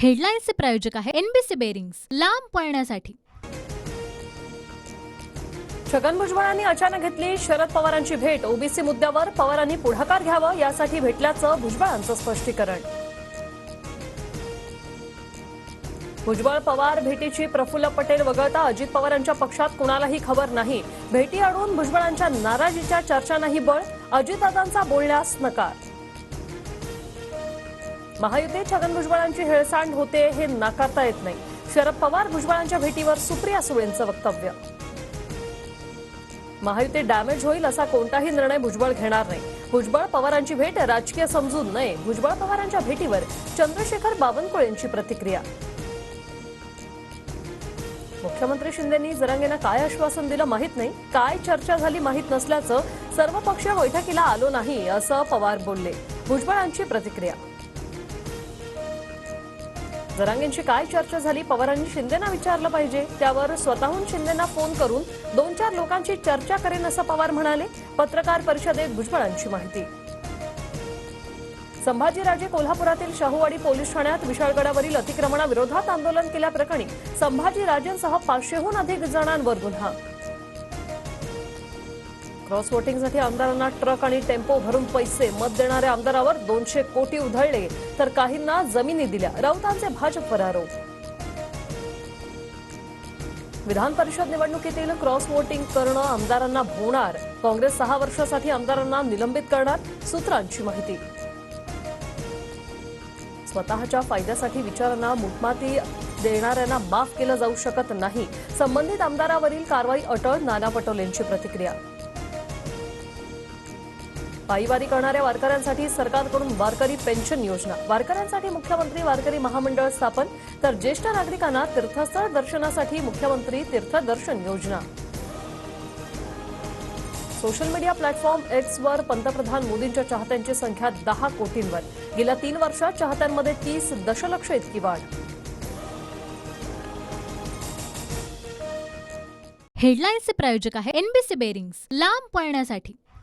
हेडलाईन्सचे प्रायोजक आहे NBC bearings, लांब पळण्यासाठी। छगन भुजबळांनी अचानक घेतली शरद पवारांची भेट। ओबीसी मुद्द्यावर पवारांनी पुढाकार घ्यावा यासाठी भेटल्याचं भुजबळांचं स्पष्टीकरण। भुजबळ पवार भेटीची प्रफुल्ल पटेल वगळता अजित पवारांच्या पक्षात कुणालाही खबर नाही। भेटी अडवून भुजबळांच्या नाराजीच्या चर्चा नाही बळ, अजितदादांचा बोलण्यास नकार। महायुतीत छगन भुजबळांची हेळसांड होते हे नाकारता येत नाही। शरद पवार भुजबळांच्या भेटीवर सुप्रिया सुळेंचं वक्तव्य। महायुती डॅमेज होईल असा कोणताही निर्णय भुजबळ घेणार नाही। भुजबळ पवारांची भेट राजकीय समजून नये। भुजबळ पवारांच्या भेटीवर चंद्रशेखर बावनकुळेंची प्रतिक्रिया। मुख्यमंत्री शिंदेंनी जरांगेंना काय आश्वासन दिलं माहित नाही, काय चर्चा झाली माहित नसल्याचं, सर्वपक्षीय बैठकीला आलो नाही असं पवार बोलले। भुजबळांची प्रतिक्रिया। जरांगेंची काय चर्चा झाली पवारांनी शिंदेंना विचारलं पाहिजे, त्यावर स्वतःहून शिंदेंना फोन करून 2-4 लोकांची चर्चा करेन असं पवार म्हणाले। पत्रकार परिषदेत भुजबळांची माहिती। संभाजीराजे कोल्हापुरातील शाहूवाडी पोलीस ठाण्यात विशाळगडावरील अतिक्रमणाविरोधात आंदोलन केल्याप्रकरणी संभाजीराजेंसह 500हून अधिक जणांवर गुन्हा। क्रॉस वोटिंगसाठी आमदारांना ट्रक आणि टेम्पो भरून पैसे, मत देणाऱ्या आमदारावर 200 कोटी उधळले तर काहींना जमिनी दिल्या, राऊतांचे भाजपवर आरोप। विधान परिषद निवडणुकीतील क्रॉस वोटिंग करणं आमदारांना भोवणार, काँग्रेस 6 वर्षासाठी आमदारांना निलंबित करणार, सूत्रांची माहिती। स्वतःच्या फायद्यासाठी विचारांना मुठमाती देणाऱ्यांना माफ केलं जाऊ शकत नाही, संबंधित आमदारावरील कारवाई अटळ, नाना पटोलेंची प्रतिक्रिया। पायीवारी करणाऱ्या वारकऱ्यांसाठी सरकारकडून वारकरी पेन्शन योजना, वारकऱ्यांसाठी मुख्यमंत्री वारकरी महामंडळ स्थापन, तर ज्येष्ठ नागरिकांना तीर्थस्थळ दर्शनासाठी मुख्यमंत्री तीर्थदर्शन योजना। सोशल मीडिया प्लॅटफॉर्म एक्सवर पंतप्रधान मोदींच्या चाहत्यांची संख्या 10 कोटींवर, गेल्या 3 वर्षात चाहत्यांमध्ये 30 दशलक्ष इतकी वाढ। हेडलाईन्सचे प्रायोजक आहे एनबीसी बेरिंग्स, लांब पळण्यासाठी।